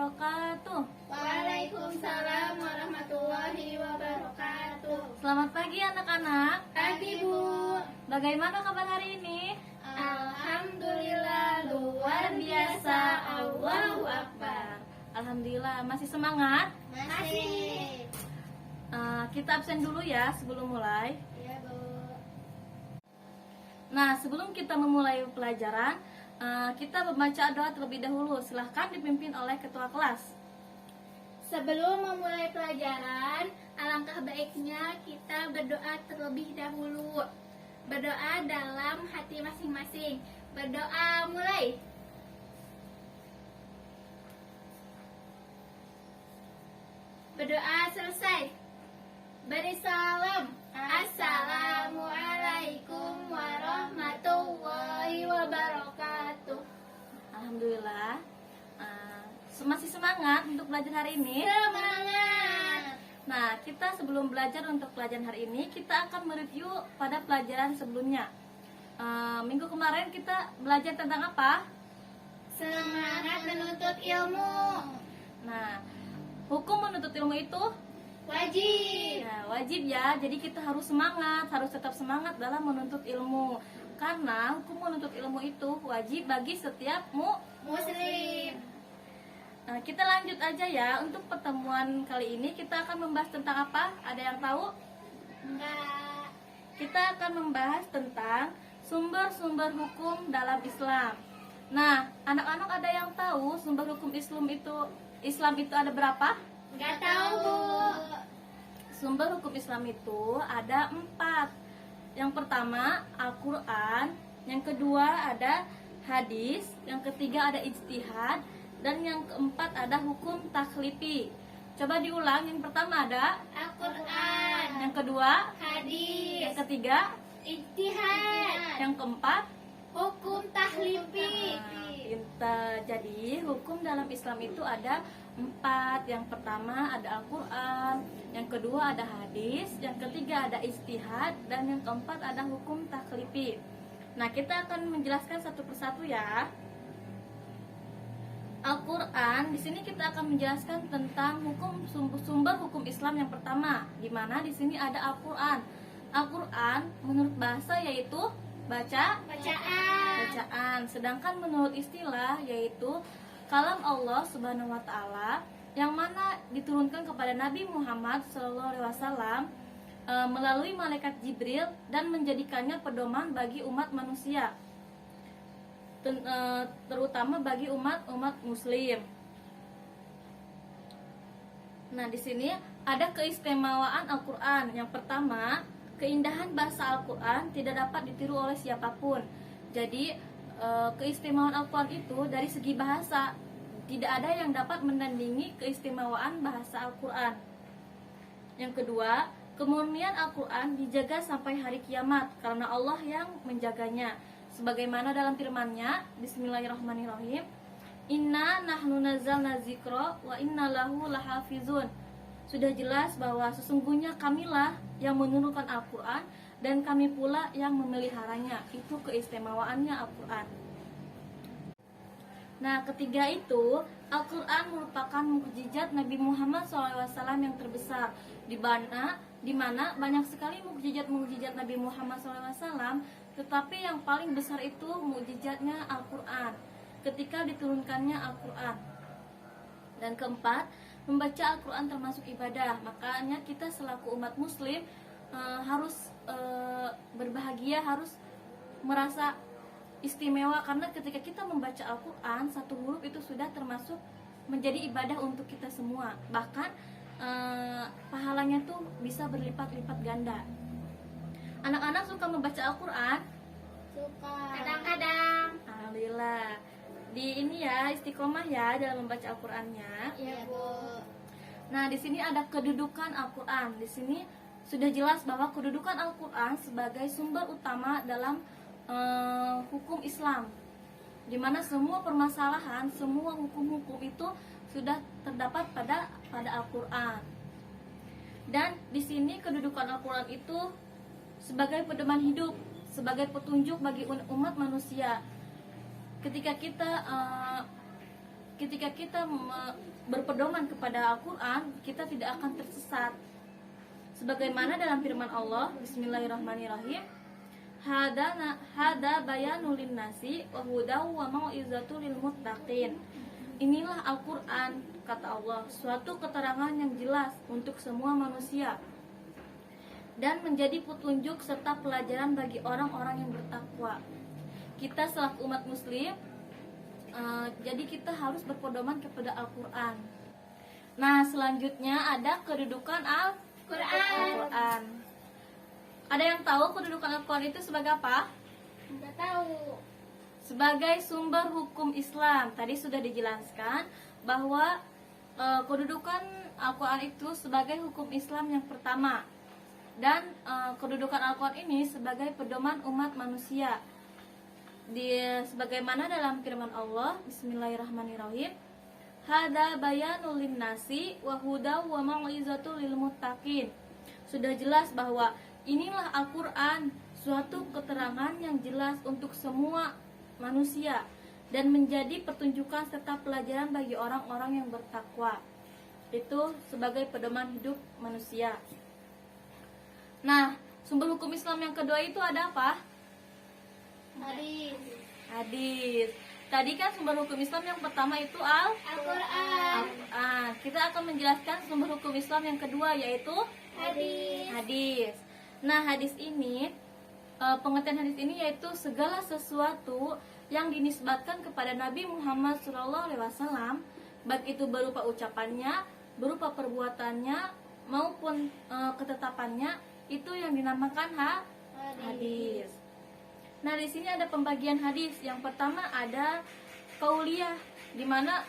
wabarakatuh. Waalaikumsalam warahmatullahi wabarakatuh. Selamat pagi anak-anak. Pagi Bu. Bagaimana kabar hari ini? Alhamdulillah luar biasa. Allahu Akbar. Alhamdulillah, masih semangat? Masih. Kita absen dulu ya sebelum mulai. Iya Bu. Nah, sebelum kita memulai pelajaran, kita membaca doa terlebih dahulu. Silahkan dipimpin oleh ketua kelas. Sebelum memulai pelajaran, alangkah baiknya kita berdoa terlebih dahulu. Berdoa dalam hati masing-masing. Berdoa mulai. Berdoa selesai. Beri salam. Assalamualaikum warahmatullahi wabarakatuh. Alhamdulillah. Masih semangat untuk belajar hari ini? Semangat. Nah, kita sebelum belajar untuk pelajaran hari ini, kita akan mereview pada pelajaran sebelumnya. Minggu kemarin kita belajar tentang apa? Semangat menuntut ilmu. Nah, hukum menuntut ilmu itu Wajib. wajib ya. Jadi kita harus semangat, harus tetap semangat dalam menuntut ilmu. Karena hukum menuntut ilmu itu wajib bagi setiap Muslim. Kita lanjut aja ya. Untuk pertemuan kali ini kita akan membahas tentang apa? Ada yang tahu? Enggak. Kita akan membahas tentang sumber-sumber hukum dalam Islam. Nah, anak-anak ada yang tahu sumber hukum Islam itu ada berapa? Enggak tahu Bu. Sumber hukum Islam itu ada 4. Yang pertama Al-Quran, yang kedua ada hadis, yang ketiga ada ijtihad, dan yang keempat ada hukum takhlifi. Coba diulang, yang pertama ada Al-Quran. yang kedua, Hadis. yang ketiga, Ijtihad. yang keempat. Hukum tahlifi. Pintar. Jadi hukum dalam Islam itu ada 4. Yang pertama ada Al-Quran, yang kedua ada hadis, yang ketiga ada ijtihad, dan yang keempat ada hukum takhlifi. Nah, kita akan menjelaskan satu persatu ya. Al-Quran, di sini kita akan menjelaskan tentang sumber hukum Islam yang pertama, di mana di sini ada Al-Quran. Al-Quran menurut bahasa yaitu bacaan. Sedangkan menurut istilah yaitu kalam Allah Subhanahu wa taala yang mana diturunkan kepada Nabi Muhammad SAW melalui malaikat Jibril dan menjadikannya pedoman bagi umat manusia. Terutama bagi umat muslim. Nah, di sini ada keistimewaan Al-Qur'an. Yang pertama, keindahan bahasa Al-Qur'an tidak dapat ditiru oleh siapapun. Jadi, keistimewaan Al-Qur'an itu dari segi bahasa tidak ada yang dapat menandingi keistimewaan bahasa Al-Qur'an. Yang kedua, kemurnian Al-Qur'an dijaga sampai hari kiamat karena Allah yang menjaganya. Sebagaimana dalam firman-Nya, Bismillahirrahmanirrahim, Inna nahnu nazzalna dzikra wa inna lahu lahafizun. Sudah jelas bahwa sesungguhnya kamilah yang menurunkan Al-Quran dan kami pula yang memeliharanya. Itu keistimewaannya Al-Quran. Nah, ketiga itu, Al-Quran merupakan mukjizat Nabi Muhammad SAW yang terbesar, di mana banyak sekali mukjizat Nabi Muhammad SAW, tetapi yang paling besar itu mukjizatnya Al-Quran ketika diturunkannya Al-Quran. Dan keempat, membaca Al-Quran termasuk ibadah. Makanya kita selaku umat muslim harus berbahagia, harus merasa istimewa, karena ketika kita membaca Al-Quran, satu huruf itu sudah termasuk menjadi ibadah untuk kita semua. Bahkan pahalanya tuh bisa berlipat-lipat ganda. Anak-anak suka membaca Al-Quran? Suka. Kadang-kadang. Alhamdulillah. Di ini ya, istiqomah ya dalam membaca Al-Qur'annya. Iya Bu. Nah, di sini ada kedudukan Al-Qur'an. Di sini sudah jelas bahwa kedudukan Al-Qur'an sebagai sumber utama dalam hukum Islam. Di mana semua permasalahan, semua hukum-hukum itu sudah terdapat pada Al-Qur'an. Dan di sini kedudukan Al-Qur'an itu sebagai pedoman hidup, sebagai petunjuk bagi umat manusia. Ketika kita ketika kita berpedoman kepada Al-Quran, kita tidak akan tersesat. Sebagaimana dalam firman Allah, Bismillahirrahmanirrahim, hada bayanul linnasi wa hudaw wa mau'izatul lil muttaqin. Inilah Al-Quran, kata Allah, suatu keterangan yang jelas untuk semua manusia dan menjadi petunjuk serta pelajaran bagi orang-orang yang bertakwa. Kita selaku umat muslim, jadi kita harus berpedoman kepada Al-Quran. Nah, selanjutnya ada kedudukan Al-Quran. Ada yang tahu kedudukan Al-Quran itu sebagai apa? Nggak tahu. Sebagai sumber hukum Islam. Tadi sudah dijelaskan bahwa kedudukan Al-Quran itu sebagai hukum Islam yang pertama. Dan kedudukan Al-Quran ini sebagai pedoman umat manusia. Sebagaimana dalam firman Allah, Bismillahirrahmanirrahim, hada bayanul linnasi wa hudaw wa mau'izatul lil muttaqin. Sudah jelas bahwa inilah Al-Quran, suatu keterangan yang jelas untuk semua manusia dan menjadi pertunjukan serta pelajaran bagi orang-orang yang bertakwa. Itu sebagai pedoman hidup manusia. Nah, sumber hukum Islam yang kedua itu ada apa? Hadis. Tadi kan sumber hukum Islam yang pertama itu Al-Quran. Kita akan menjelaskan sumber hukum Islam yang kedua, yaitu hadis. Nah, hadis ini, pengertian hadis ini yaitu segala sesuatu yang dinisbatkan kepada Nabi Muhammad SAW, baik itu berupa ucapannya, berupa perbuatannya, maupun ketetapannya, itu yang dinamakan hadis. Nah, di sini ada pembagian hadis. Yang pertama ada qauliyah, di mana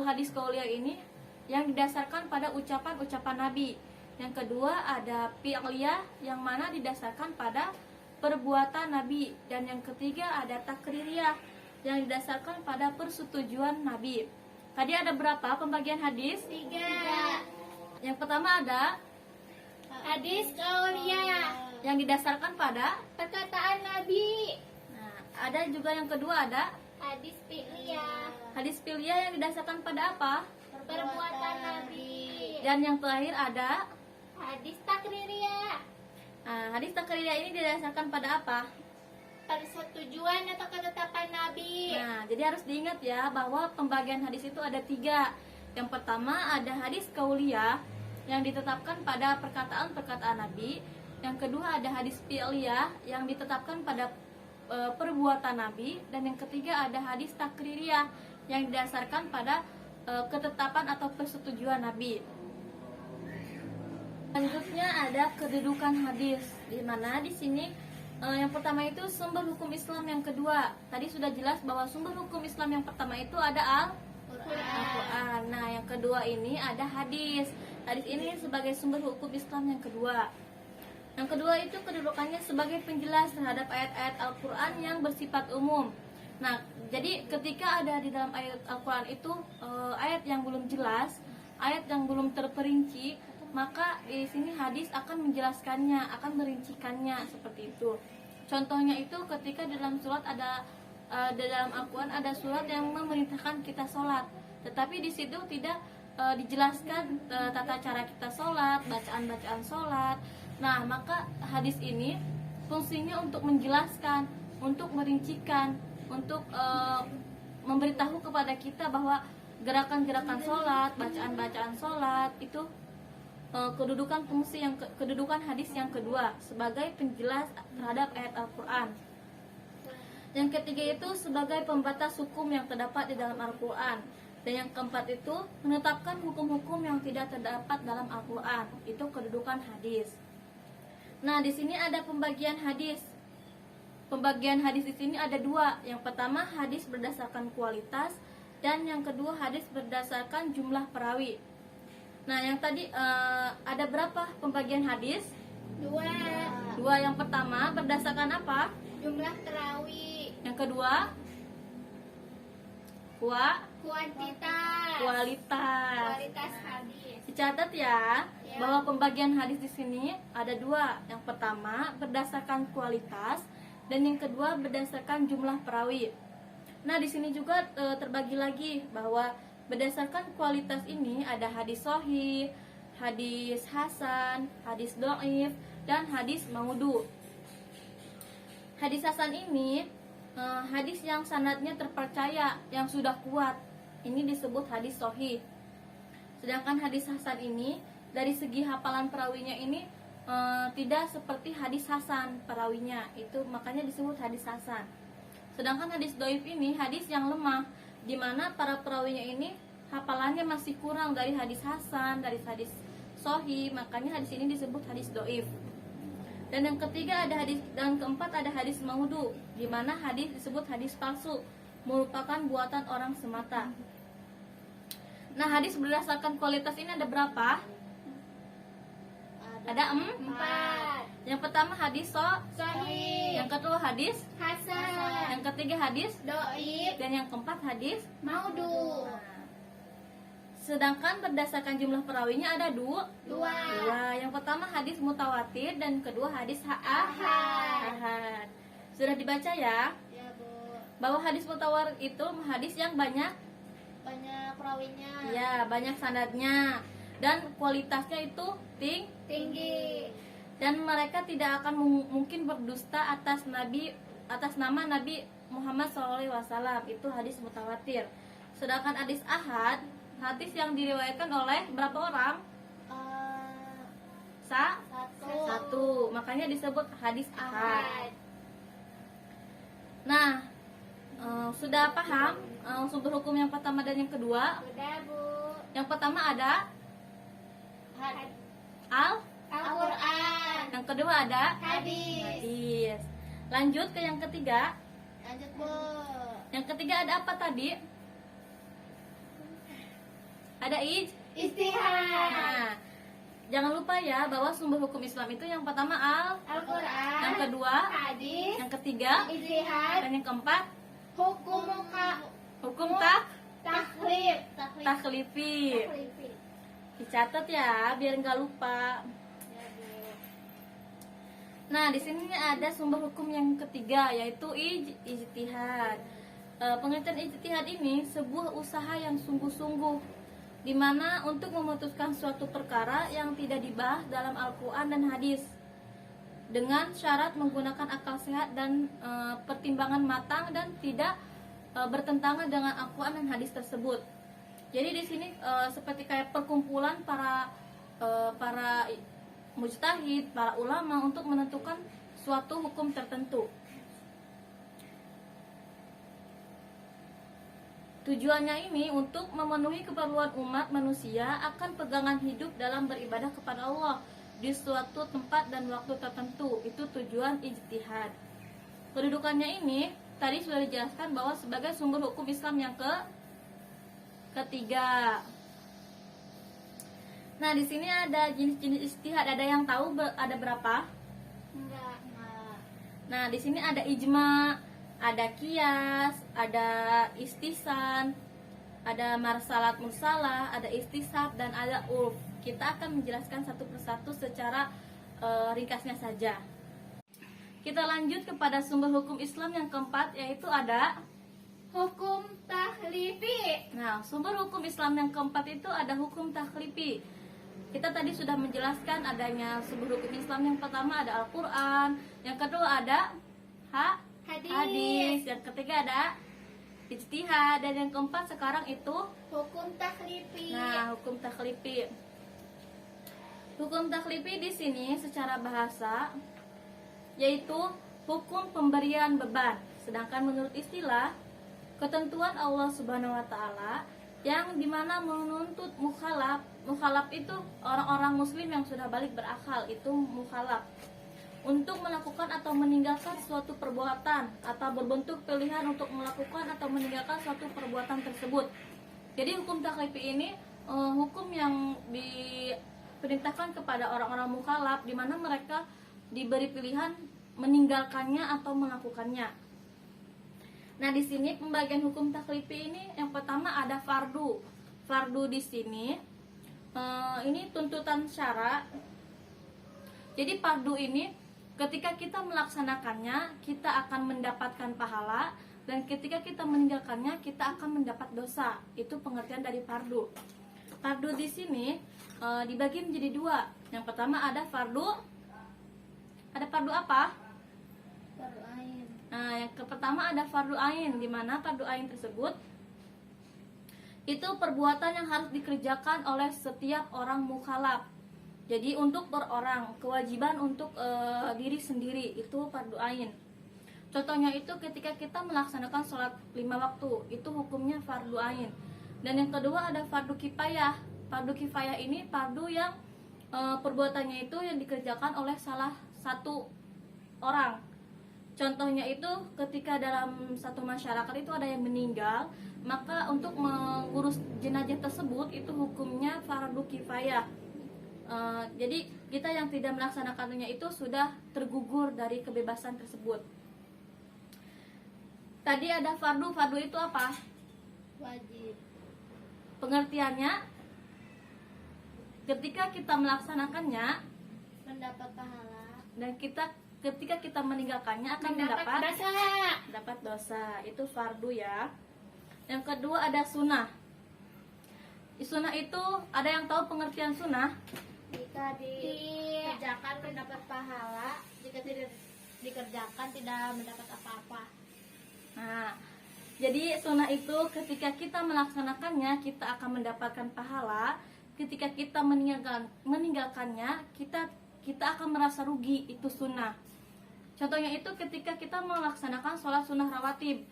hadis qauliyah ini yang didasarkan pada ucapan-ucapan Nabi. Yang kedua ada fi'liyah, yang mana didasarkan pada perbuatan Nabi. Dan yang ketiga ada takririyah, yang didasarkan pada persetujuan Nabi. Tadi ada berapa pembagian hadis? 3. Yang pertama ada Hadis qauliyah, yang didasarkan pada. perkataan Nabi. Nah, ada juga yang kedua ada Hadis fi'liyah, hadis fi'liyah yang didasarkan pada apa? perbuatan Nabi. Dan yang terakhir ada Hadis takririyah, hadis takririyah ini didasarkan pada apa? persetujuan atau ketetapan Nabi. Nah, jadi harus diingat ya bahwa pembagian hadis itu ada 3. Yang pertama ada hadis qauliyah yang ditetapkan pada perkataan-perkataan Nabi. Yang kedua ada hadis fi'liyah yang ditetapkan pada perbuatan Nabi. Dan yang ketiga ada hadis takririyah yang didasarkan pada ketetapan atau persetujuan Nabi. Selanjutnya ada kedudukan hadis, di mana di sini yang pertama itu sumber hukum Islam yang kedua. Tadi sudah jelas bahwa sumber hukum Islam yang pertama itu ada Al-Quran. Nah, yang kedua ini ada hadis. Hadis ini sebagai sumber hukum Islam yang kedua. Yang kedua itu kedudukannya sebagai penjelas terhadap ayat-ayat Al-Quran yang bersifat umum. Nah, jadi ketika ada di dalam ayat Al-Quran itu ayat yang belum jelas, ayat yang belum terperinci, maka di sini hadis akan menjelaskannya, akan merincikannya seperti itu. Contohnya itu ketika di dalam surat ada di dalam Al-Quran ada surat yang memerintahkan kita sholat, tetapi di situ tidak dijelaskan tata cara kita sholat, bacaan-bacaan sholat. Nah, maka hadis ini fungsinya untuk menjelaskan, untuk merincikan, untuk memberitahu kepada kita bahwa gerakan-gerakan sholat, bacaan-bacaan sholat itu kedudukan hadis yang kedua sebagai penjelas terhadap ayat Al-Quran. Yang ketiga itu sebagai pembatas hukum yang terdapat di dalam Al-Quran. Dan yang keempat itu menetapkan hukum-hukum yang tidak terdapat dalam Al-Quran. Itu kedudukan hadis. Nah, di sini ada pembagian hadis. Pembagian hadis di sini ada 2. Yang pertama hadis berdasarkan kualitas, dan yang kedua hadis berdasarkan jumlah perawi. Nah, yang tadi ada berapa pembagian hadis? 2. 2. Yang pertama berdasarkan apa? Jumlah perawi. Yang kedua Kualitas hadis. Dicatat ya, bahwa pembagian hadis di sini ada 2. Yang pertama berdasarkan kualitas, dan yang kedua berdasarkan jumlah perawi. Nah, di sini juga terbagi lagi bahwa berdasarkan kualitas ini ada hadis sahih, hadis hasan, hadis dhaif, dan hadis maudhu. Hadis hasan ini hadis yang sanadnya terpercaya, yang sudah kuat. Ini disebut hadis sahih. Sedangkan hadis hasan ini dari segi hafalan perawinya ini tidak seperti hadis hasan perawinya, itu makanya disebut hadis hasan. Sedangkan hadis dhaif ini hadis yang lemah, di mana para perawinya ini hafalannya masih kurang dari hadis hasan, dari hadis sahih, makanya hadis ini disebut hadis dhaif. Dan yang ketiga ada hadis, dan keempat ada hadis maudhu, di mana hadis disebut hadis palsu, merupakan buatan orang semata. Nah, hadis berdasarkan kualitas ini ada berapa? Ada 4. Yang pertama hadis Sahih. yang kedua hadis, Hasan. yang ketiga hadis, Dhaif. dan yang keempat hadis. Maudhu. Sedangkan berdasarkan jumlah perawinya ada dua. Yang pertama hadis mutawatir dan kedua hadis ahad. Sudah dibaca ya? Ya, Bu. Bahwa hadis mutawatir itu hadis yang banyak, Banyak perawinya. ya, banyak sanadnya dan kualitasnya itu Tinggi. dan mereka tidak akan mungkin berdusta atas nama Nabi Muhammad SAW. Itu hadis mutawatir. Sedangkan hadis ahad, hadis yang diriwayatkan oleh berapa orang? Satu. Makanya disebut hadis ahad. Nah, sudah paham sumber hukum yang pertama dan yang kedua? Sudah, Bu. Yang pertama ada Al-Quran. yang kedua ada Hadis. hadis. Lanjut ke yang ketiga. Lanjut, Bu. Yang ketiga ada apa tadi? Ada Istihad. Nah, jangan lupa ya bahwa sumber hukum Islam itu yang pertama Al-Quran. yang kedua, Hadis. yang ketiga, Istihad. dan yang keempat Hukum hukum taklif. takhlifi. Dicatat ya biar nggak lupa. Ya, Bu. Nah, di sini ada sumber hukum yang ketiga yaitu ijtihad. Pengertian ijtihad ini sebuah usaha yang sungguh-sungguh di mana untuk memutuskan suatu perkara yang tidak dibahas dalam Al-Quran dan hadis dengan syarat menggunakan akal sehat dan pertimbangan matang dan tidak bertentangan dengan Al-Quran dan hadis tersebut. Jadi di sini seperti kayak perkumpulan para mujtahid, para ulama untuk menentukan suatu hukum tertentu. Tujuannya ini untuk memenuhi keperluan umat manusia akan pegangan hidup dalam beribadah kepada Allah di suatu tempat dan waktu tertentu. Itu tujuan ijtihad. Kedudukannya ini tadi sudah dijelaskan bahwa sebagai sumber hukum Islam yang ketiga. Nah, di sini ada jenis-jenis ijtihad. Ada yang tahu ada berapa? Enggak. Nah, di sini ada ijma, ada qiyas, ada istisan, ada marsalat mursalah, ada istisab, dan ada urf. Kita akan menjelaskan satu persatu secara ringkasnya saja. Kita lanjut kepada sumber hukum Islam yang keempat, yaitu ada Hukum takhlifi. Nah, sumber hukum Islam yang keempat itu ada hukum takhlifi. Kita tadi sudah menjelaskan adanya sumber hukum Islam. Yang pertama ada Al-Quran, yang kedua ada hadis, yang ketiga ada ijtihad, dan yang keempat sekarang itu Hukum takhlifi. nah, hukum takhlifi. Hukum takhlifi di sini secara bahasa yaitu hukum pemberian beban. Sedangkan menurut istilah ketentuan Allah Subhanahu wa taala yang dimana menuntut mukhalaf. Mukhalaf itu orang-orang muslim yang sudah balik berakal, itu mukhalaf, untuk melakukan atau meninggalkan suatu perbuatan atau berbentuk pilihan untuk melakukan atau meninggalkan suatu perbuatan tersebut. Jadi hukum takhlifi ini hukum yang diperintahkan kepada orang-orang mukhalaf di mana mereka diberi pilihan meninggalkannya atau melakukannya. Nah, di sini pembagian hukum takhlifi ini yang pertama ada fardu. Fardu di sini ini tuntutan syara. Jadi fardu ini ketika kita melaksanakannya kita akan mendapatkan pahala, dan ketika kita meninggalkannya kita akan mendapat dosa. Itu pengertian dari fardu. Fardu di sini dibagi menjadi dua. Yang pertama ada fardu apa? Fardu ain. Nah, yang pertama ada fardu ain, di mana fardu ain tersebut itu perbuatan yang harus dikerjakan oleh setiap orang mukallaf. Jadi untuk berorang, kewajiban untuk diri sendiri itu fardu ain. Contohnya itu ketika kita melaksanakan sholat 5 waktu, itu hukumnya fardu ain. Dan yang kedua ada fardu kifayah. Fardu kifayah ini fardu yang perbuatannya itu yang dikerjakan oleh salah satu orang. Contohnya itu ketika dalam satu masyarakat itu ada yang meninggal, maka untuk mengurus jenazah tersebut itu hukumnya fardu kifayah. Jadi kita yang tidak melaksanakannya itu sudah tergugur dari kebebasan tersebut. Tadi ada fardu itu apa? Wajib. Pengertiannya, ketika kita melaksanakannya Mendapat pahala. dan ketika kita meninggalkannya akan mendapat dosa. Itu fardu ya. Yang kedua ada sunnah. Sunnah itu ada yang tahu pengertian sunnah? Jika dikerjakan mendapat pahala, jika tidak dikerjakan tidak mendapat apa-apa. Nah, jadi sunnah itu ketika kita melaksanakannya kita akan mendapatkan pahala. Ketika kita meninggalkannya kita akan merasa rugi. Itu sunnah. Contohnya itu ketika kita melaksanakan sholat sunnah rawatib.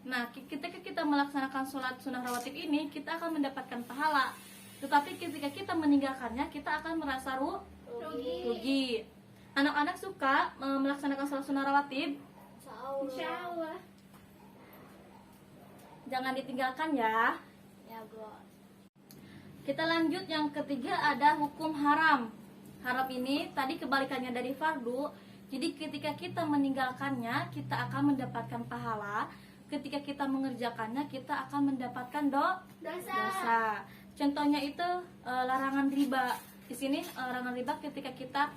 Nah, ketika kita melaksanakan sholat sunnah rawatib ini kita akan mendapatkan pahala. Tetapi ketika kita meninggalkannya kita akan merasa rugi. Anak-anak suka melaksanakan sholat sunnah rawatib? Insya Allah. Jangan ditinggalkan ya. Ya, Bu. Kita lanjut yang ketiga ada hukum haram. Haram ini tadi kebalikannya dari fardu. Jadi ketika kita meninggalkannya kita akan mendapatkan pahala. Ketika kita mengerjakannya kita akan mendapatkan dosa. Contohnya itu larangan riba. Di sini larangan riba ketika kita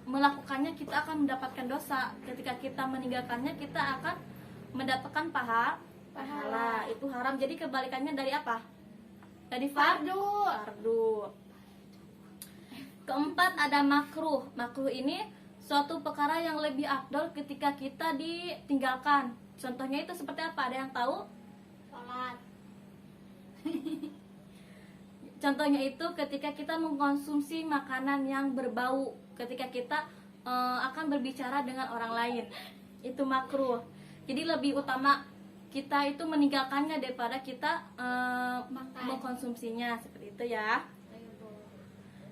melakukannya kita akan mendapatkan dosa. Ketika kita meninggalkannya kita akan mendapatkan pahala. Itu haram. Jadi kebalikannya dari apa? Dari fardu. Keempat ada makruh. Makruh ini suatu perkara yang lebih afdol ketika kita ditinggalkan. Contohnya itu seperti apa? Ada yang tahu? Sholat. Contohnya itu ketika kita mengkonsumsi makanan yang berbau, ketika kita akan berbicara dengan orang lain, itu makruh. Jadi lebih utama kita itu meninggalkannya daripada kita mengkonsumsinya, seperti itu ya.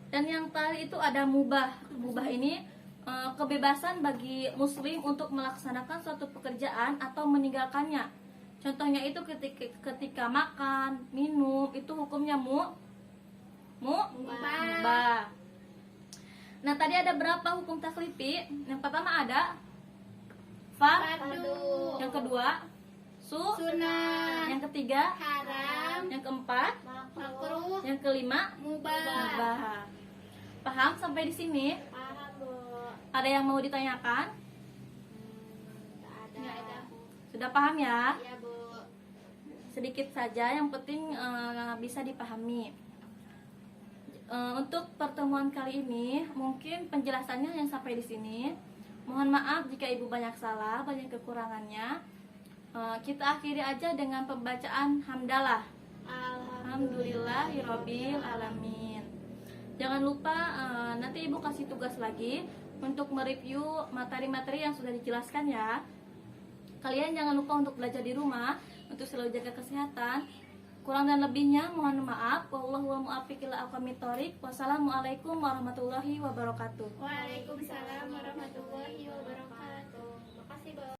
Dan yang tadi itu ada mubah. Mubah ini kebebasan bagi muslim untuk melaksanakan suatu pekerjaan atau meninggalkannya. Contohnya itu ketika makan, minum, itu hukumnya mubah. Nah, tadi ada berapa hukum taklifi? Yang pertama ada Fardu. yang kedua Sunnah. yang ketiga Haram. yang keempat Makruh. yang kelima Mubah. mubah. Paham sampai di sini? Paham, Bu. Ada yang mau ditanyakan? Nggak ada. Sudah paham ya? Iya, Bu. Sedikit saja, yang penting bisa dipahami. Untuk pertemuan kali ini mungkin penjelasannya yang sampai di sini. Mohon maaf jika ibu banyak salah, banyak kekurangannya. Kita akhiri aja dengan pembacaan hamdalah. Alhamdulillahirabbil alamin. Jangan lupa nanti ibu kasih tugas lagi untuk mereview materi-materi yang sudah dijelaskan ya. Kalian jangan lupa untuk belajar di rumah, untuk selalu jaga kesehatan. Kurang dan lebihnya mohon maaf. Wallahul muwaffiq ila aqwamit thoriq. Wassalamualaikum warahmatullahi wabarakatuh. Waalaikumsalam warahmatullahi wabarakatuh. Makasih, Bu.